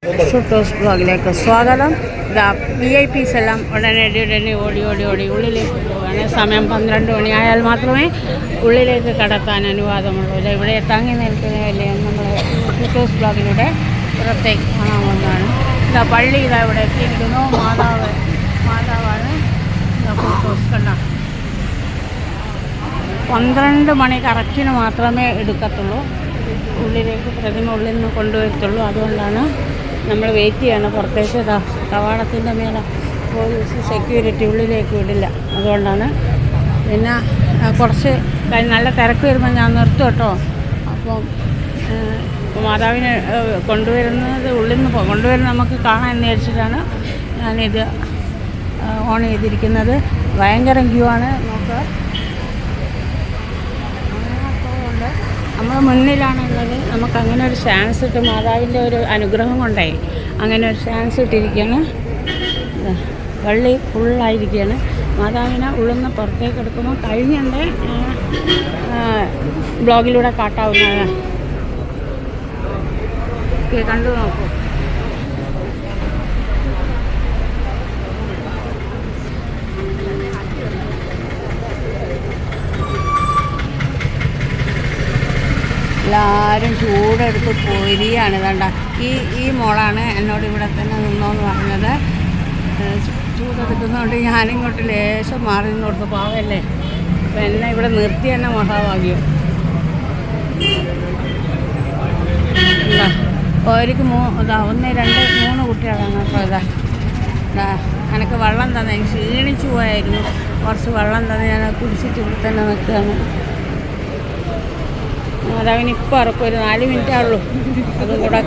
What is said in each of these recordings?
Shooters ബ്ലോഗിലേക്ക് സ്വാഗതം. ഇതാ VIP എല്ലാം ഉടനെ ഓടി ഉള്ളിലേക്ക് പോവുകയാണ്. സമയം 12 മണിയായാൽ മാത്രമേ ഉള്ളിലേക്ക് കടത്താൻ അനുവാദമുള്ളൂ. ഇവിടെ തങ്ങി നിൽക്കുന്നതല്ലേ നമ്മളെ ഷൂട്ടേഴ്സ് ബ്ലോഗിലൂടെ പുറത്തേക്ക് കാണാവുന്നതാണ്. ഇതാ പള്ളി ഇവിടെ എത്തിയിരിക്കുന്നു. മാതാവാണ് ഫോട്ടോസ് കണ്ട. 12 മണി കറക്റ്റിന് മാത്രമേ എടുക്കത്തുള്ളൂ. ഉള്ളിലേക്ക് പ്രതിമ ഉള്ളിൽ നിന്ന് കൊണ്ടുവരത്തുള്ളൂ. അതുകൊണ്ടാണ് നമ്മൾ വെയിറ്റ് ചെയ്യണം. പുറത്തേക്ക് കവാടത്തിൻ്റെ മേലെ പോലീസ് സെക്യൂരിറ്റി ഉള്ളിലേക്ക് വിടില്ല. അതുകൊണ്ടാണ്. പിന്നെ കുറച്ച് നല്ല തിരക്ക് വരുമ്പോൾ ഞാൻ നിർത്തും കേട്ടോ. അപ്പം മാതാവിനെ കൊണ്ടുവരുന്നത് ഉള്ളിൽ നിന്ന് കൊണ്ടുവരുന്നത് നമുക്ക് കാണാൻ വിചാരിച്ചിട്ടാണ് ഞാനിത് ഓൺ ചെയ്തിരിക്കുന്നത്. ഭയങ്കര ക്യൂ ആണ്. നോക്കുക, നമ്മൾ മുന്നിലാണുള്ളത്. നമുക്കങ്ങനെ ഒരു ചാൻസ് കിട്ടും. മാതാവിൻ്റെ ഒരു അനുഗ്രഹം കൊണ്ടേ അങ്ങനെ ഒരു ചാൻസ് കിട്ടിയിരിക്കുകയാണ്. പള്ളി ഫുള്ളായിരിക്കുകയാണ്. മാതാവിനെ ഉള്ളുന്ന പുറത്തേക്ക് എടുക്കുമ്പോൾ കഴിഞ്ഞുണ്ട് ബ്ലോഗിലൂടെ കാട്ടാവുന്നതാണ്. കണ്ടു നോക്കൂ. എല്ലാവരും ചൂടെടുത്ത് പൊരിയാണ്. വേണ്ട ഈ മോളാണ് എന്നോട് ഇവിടെ തന്നെ നിന്നോന്ന് പറഞ്ഞത്. ചൂടെടുക്കുന്നതുകൊണ്ട് ഞാനിങ്ങോട്ട് ലേശം മാറി നിന്ന് കൊടുത്തു. പാവല്ലേ. അപ്പം എന്നെ ഇവിടെ നിർത്തി തന്നെ മഹാഭാഗ്യം. അവർക്ക് 1, 2, 3 കുട്ടികളാണ്. അപ്പോൾ ഇതാ എനിക്ക് വെള്ളം തന്നെ ക്ഷീണിച്ചു പോയായിരുന്നു. കുറച്ച് വെള്ളം തന്നെ ഞാൻ കുടിച്ചിട്ട് ഇവിടെ തന്നെ നിൽക്കുകയാണ്. മാതാവിനിപ്പോൾ ഇറക്കും. ഒരു 4 മിനിറ്റേ ഉള്ളൂ. അതും കൂടെ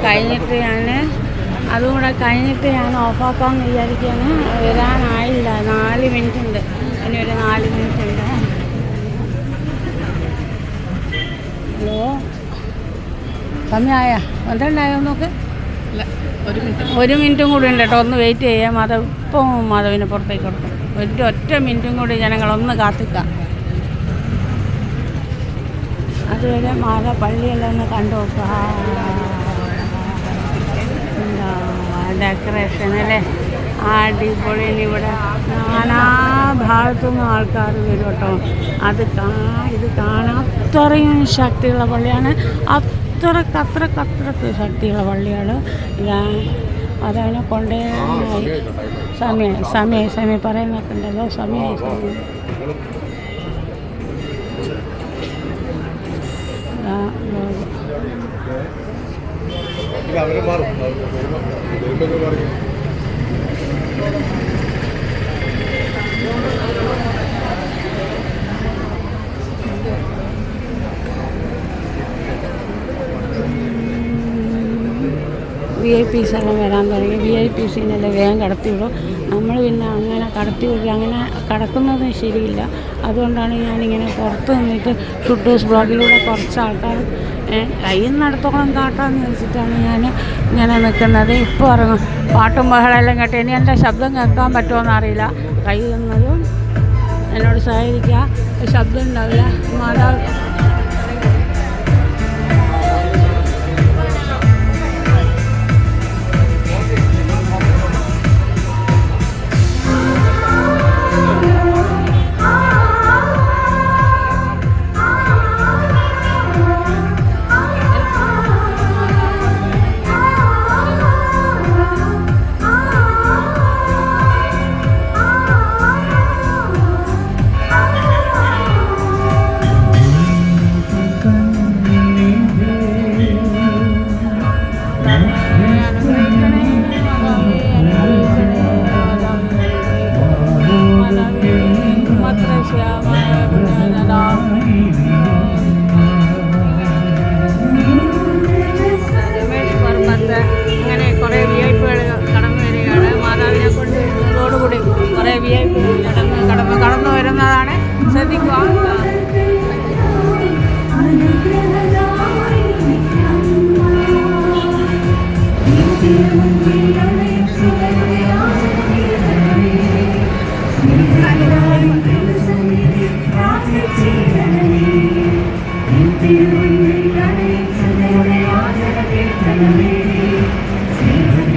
കഴിഞ്ഞിട്ട് ഞാൻ ഓഫാക്കാമെന്ന് വിചാരിക്കുകയാണ്. വരാനായില്ല. 4 മിനിറ്റ് ഉണ്ട്. ഇനി ഒരു 4 മിനിറ്റ് ഉണ്ട്. ഹലോ, സമയമായ 12 നോക്ക്. 1 മിനിറ്റും കൂടി ഉണ്ട് കേട്ടോ. ഒന്ന് വെയിറ്റ് ചെയ്യാം. ഇപ്പം മാധവിനെ പുറത്തേക്ക് കൊടുക്കും. ഒറ്റ മിനിറ്റും കൂടി ജനങ്ങളൊന്ന് കാത്തിക്കാം. അതുവരെ പള്ളിയെല്ലാം ഒന്ന് കണ്ടു നോക്കുക. എന്താ ഡെക്കറേഷൻ അല്ലേ, അടിപൊളി. ഇവിടെ നാനാ ഭാഗത്തുനിന്നും ആൾക്കാർ വരും കേട്ടോ. ഇത് കാണാൻ അത്രയും ശക്തിയുള്ള പള്ളിയാണ്. അത്രക്ക് ശക്തിയുള്ള പള്ളിയാണ്. അതവനെ കൊണ്ടേ സമയം പറയുന്നൊക്കെ ഉണ്ടല്ലോ. സമയം VIPs എല്ലാം വരാൻ തുടങ്ങി. VIPസിനെല്ലാം വേഗം കടത്തിവിടും. നമ്മൾ പിന്നെ അങ്ങനെ കടത്തിവിടുക, അങ്ങനെ കടക്കുന്നതും ശരിയില്ല. അതുകൊണ്ടാണ് ഞാനിങ്ങനെ പുറത്ത് നിന്നിട്ട് ഷൂട്ടേഴ്സ് ബ്ലോഗിലൂടെ കുറച്ച് ആൾക്കാർ കയ്യിൽ നിന്നിടത്തോളം കാട്ടാമെന്ന് വെച്ചിട്ടാണ് ഞാൻ ഇങ്ങനെ നിൽക്കുന്നത്. ഇപ്പോൾ ഇറങ്ങും. പാട്ടും ബഹളമെല്ലാം കേട്ട് ഇനി എൻ്റെ ശബ്ദം കേൾക്കാൻ പറ്റുമോ അറിയില്ല. കഴിയുന്നതും എന്നോട് സഹകരിക്കുക. ശബ്ദം ഉണ്ടാവില്ല. മാതാവ് അങ്ങനെ കുറേ VIP കടന്നു വരികയാണ്. മാതാവിനെ കൊണ്ട് വരുന്നതോടുകൂടി കുറേ VIP കടന്നു വരുന്നതാണ്. ശ്രദ്ധിക്കുക. Thank you.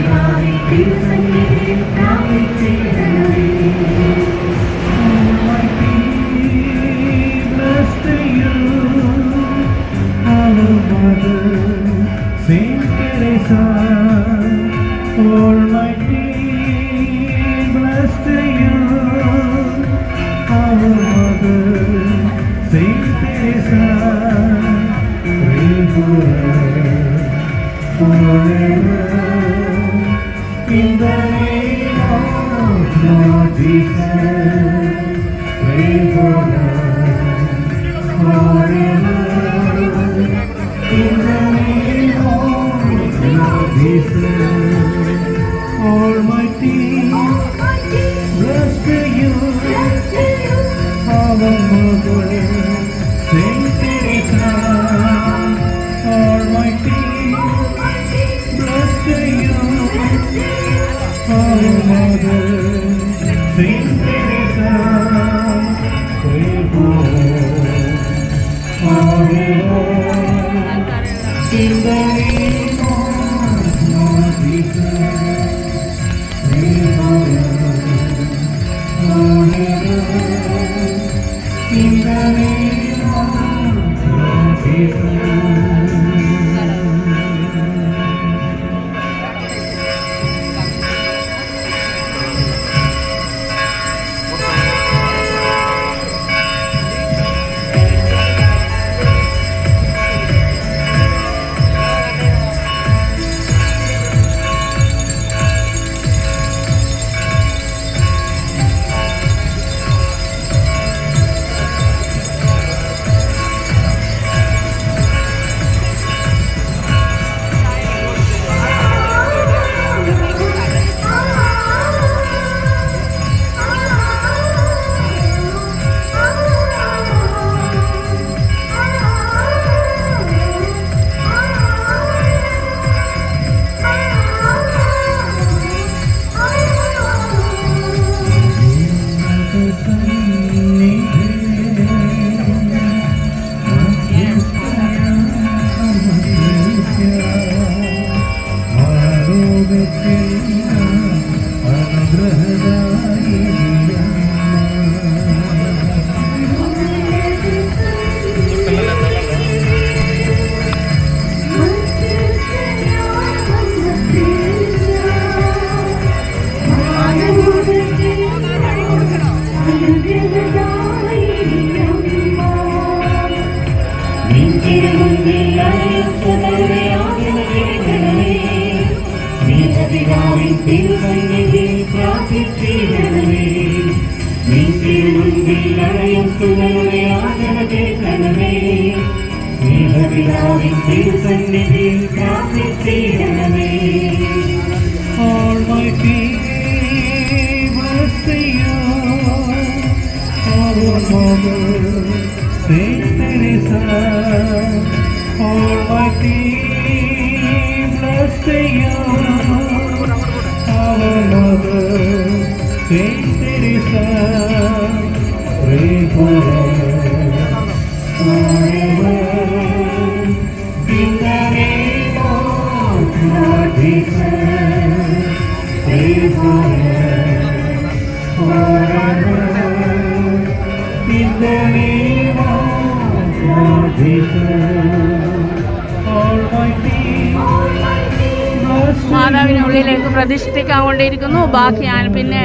മാതാവിനെ ഉള്ളിലേക്ക് പ്രതിഷ്ഠിക്കാൻ കൊണ്ടിരിക്കുന്നു. ബാക്കി ഞാൻ പിന്നെ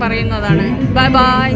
പറയുന്നതാണ്. Bye bye.